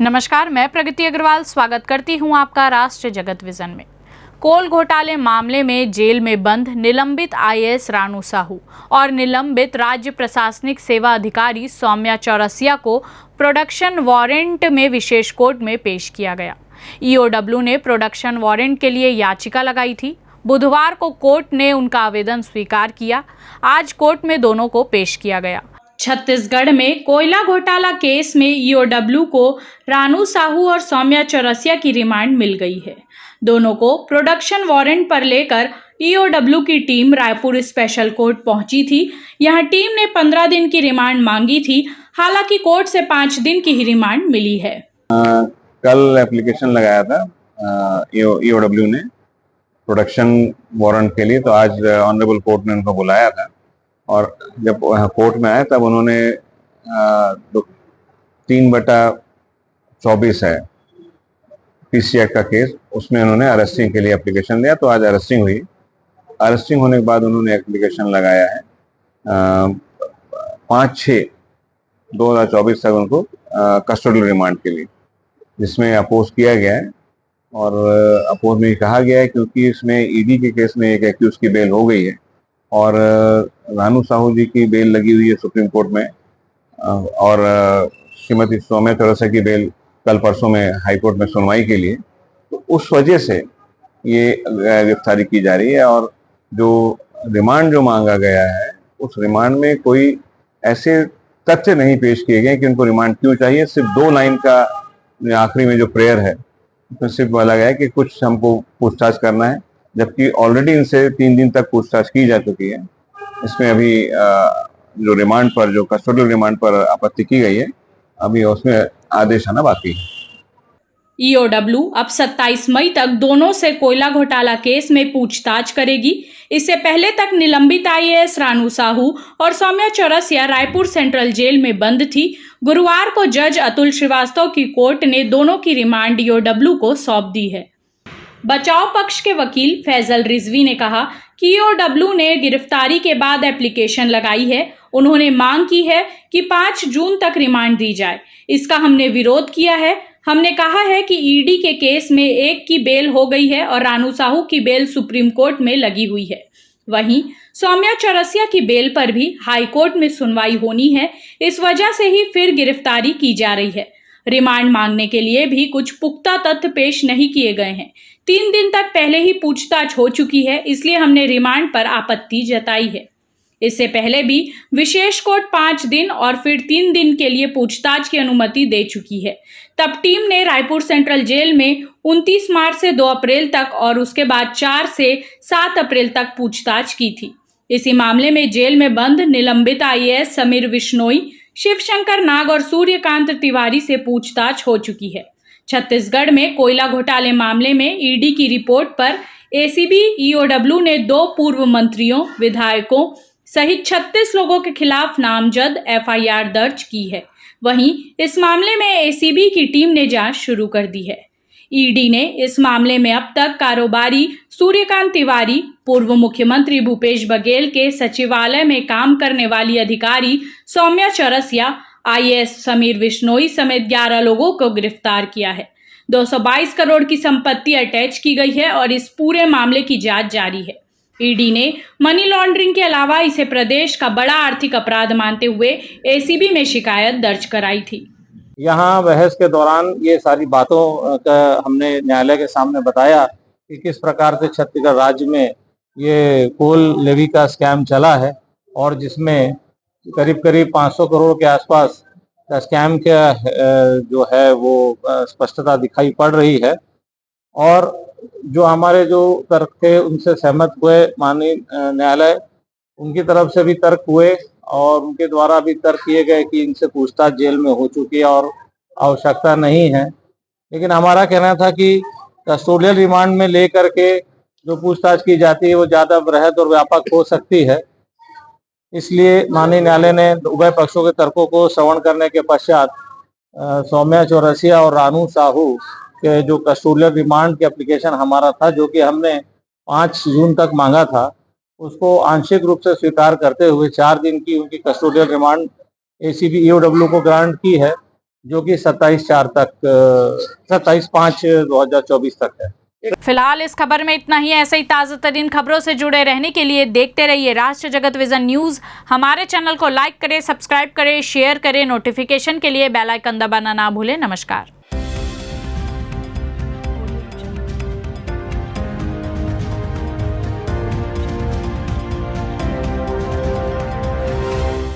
नमस्कार, मैं प्रगति अग्रवाल स्वागत करती हूं आपका राष्ट्र जगत विजन में। कोल घोटाले मामले में जेल में बंद निलंबित आईएएस रानू साहू और निलंबित राज्य प्रशासनिक सेवा अधिकारी सौम्या चौरसिया को प्रोडक्शन वारंट में विशेष कोर्ट में पेश किया गया। ईओडब्ल्यू ने प्रोडक्शन वारंट के लिए याचिका लगाई थी। बुधवार को कोर्ट ने उनका आवेदन स्वीकार किया। आज कोर्ट में दोनों को पेश किया गया। छत्तीसगढ़ में कोयला घोटाला केस में ईओडब्ल्यू को रानू साहू और सौम्या चौरसिया की रिमांड मिल गई है। दोनों को प्रोडक्शन वारंट पर लेकर ईओडब्ल्यू की टीम रायपुर स्पेशल कोर्ट पहुंची थी। यहां टीम ने 15 दिन की रिमांड मांगी थी। हालांकि कोर्ट से 5 दिन की ही रिमांड मिली है। कल एप्लीकेशन लगाया था ईओडब्ल्यू ने प्रोडक्शन वारंट के लिए, तो आज ऑनरेबल कोर्ट ने उनको बुलाया था और जब कोर्ट में आए तब उन्होंने 3/24 है पीसी एक्ट का केस, उसमें उन्होंने अरेस्टिंग के लिए एप्लीकेशन दिया। तो आज अरेस्टिंग हुई। अरेस्टिंग होने के बाद उन्होंने एप्लीकेशन लगाया है 5/6/2024 तक उनको कस्टोडियल रिमांड के लिए, जिसमें अपोज किया गया है। और अपोज में कहा गया है क्योंकि इसमें ईडी के केस में एक एक्यूज की बेल हो गई है और रानू साहू जी की बेल लगी हुई है सुप्रीम कोर्ट में और श्रीमती सौम्या चौरसिया की बेल कल परसों में हाई कोर्ट में सुनवाई के लिए। तो उस वजह से ये गिरफ्तारी की जा रही है और जो रिमांड जो मांगा गया है उस रिमांड में कोई ऐसे तथ्य नहीं पेश किए गए कि उनको रिमांड क्यों चाहिए। सिर्फ 2 लाइन का आखिरी में जो प्रेयर है तो सिर्फ बोला गया है कि कुछ हमको पूछताछ करना है, जबकि ऑलरेडी इनसे 3 दिन तक पूछताछ की जा चुकी है। इसमें अभी जो रिमांड पर, जो कस्टोडियल रिमांड पर आपत्ति की गई है, अभी उसमें आदेश आना बाकी है। ईओडब्ल्यू अब 27 मई तक दोनों से कोयला घोटाला केस में पूछताछ करेगी। इससे पहले तक निलंबित आईएएस रानू साहू और सौम्या चौरसिया रायपुर सेंट्रल जेल में बंद थी। गुरुवार को जज अतुल श्रीवास्तव की कोर्ट ने दोनों की रिमांड ईओडब्ल्यू को सौंप दी है। बचाव पक्ष के वकील फैजल रिजवी ने कहा कि ईओडब्ल्यू ने गिरफ्तारी के बाद एप्लीकेशन लगाई है। उन्होंने मांग की है कि 5 जून तक रिमांड दी जाए। इसका हमने विरोध किया है। हमने कहा है कि ईडी के केस में एक की बेल हो गई है और रानू साहू की बेल सुप्रीम कोर्ट में लगी हुई है। वहीं सौम्या चौरसिया की बेल पर भी हाई कोर्ट में सुनवाई होनी है। इस वजह से ही फिर गिरफ्तारी की जा रही है। रिमांड मांगने के लिए भी कुछ पुख्ता तथ्य पेश नहीं किए गए हैं। 3 दिन तक पहले ही पूछताछ हो चुकी है, इसलिए हमने रिमांड पर आपत्ति जताई है। इससे पहले भी विशेष कोर्ट 5 दिन और फिर 3 दिन के लिए पूछताछ की अनुमति दे चुकी है। तब टीम ने रायपुर सेंट्रल जेल में 29 मार्च से 2 अप्रैल तक और उसके बाद 4 से 7 अप्रैल तक पूछताछ की थी। इसी मामले में जेल में बंद निलंबित आईएएस समीर विश्नोई, शिवशंकर नाग और सूर्यकांत तिवारी से पूछताछ हो चुकी है। छत्तीसगढ़ में कोयला घोटाले मामले में ईडी की रिपोर्ट पर एसीबी ईओडब्ल्यू ने 2 पूर्व मंत्रियों, विधायकों सहित 36 लोगों के खिलाफ नामजद एफआईआर दर्ज की है। वहीं इस मामले में एसीबी की टीम ने जांच शुरू कर दी है। ईडी ने इस मामले में अब तक कारोबारी सूर्यकांत तिवारी, पूर्व मुख्यमंत्री भूपेश बघेल के सचिवालय में काम करने वाली अधिकारी सौम्या चौरसिया, आईएएस समीर विश्नोई समेत 11 लोगों को गिरफ्तार किया है। 222 करोड़ की संपत्ति अटैच की गई है और इस पूरे मामले की जांच जारी है। ईडी ने मनी लॉन्ड्रिंग के अलावा इसे प्रदेश का बड़ा आर्थिक अपराध मानते हुए एसीबी में शिकायत दर्ज कराई थी। यहाँ बहस के दौरान ये सारी बातों का हमने न्यायालय के सामने बताया कि किस प्रकार से छत्तीसगढ़ राज्य में ये कोल लेवी का स्कैम चला है और जिसमें करीब 500 करोड़ के आसपास का स्कैम का जो है वो स्पष्टता दिखाई पड़ रही है। और जो हमारे जो तर्क थे उनसे सहमत हुए माननीय न्यायालय, उनकी तरफ से भी तर्क हुए और उनके द्वारा भी तर्क किए गए कि इनसे पूछताछ जेल में हो चुकी है और आवश्यकता नहीं है। लेकिन हमारा कहना था कि कस्टोडियल रिमांड में लेकर के जो पूछताछ की जाती है वो ज़्यादा बृहद और व्यापक हो सकती है। इसलिए माननीय न्यायालय ने उभय पक्षों के तर्कों को श्रवण करने के पश्चात सौम्या चौरसिया और रानू साहू के जो कस्टोडियल रिमांड की एप्लीकेशन हमारा था, जो कि हमने 5 जून तक मांगा था, उसको आंशिक रूप से स्वीकार करते हुए 4 दिन की उनकी कस्टोडियल रिमांड एसीबी ईओडब्ल्यू को ग्रांट की है, जो कि 27/5/2024 तक है। फिलहाल इस खबर में इतना ही। ऐसे ही ताज़ा तरीन खबरों से जुड़े रहने के लिए देखते रहिए राष्ट्र जगत विजन न्यूज़। हमारे चैनल को लाइक करें, सब्सक्राइब करें, शेयर करें। नोटिफिकेशन के लिए बेल आइकन दबाना ना भूलें। नमस्कार।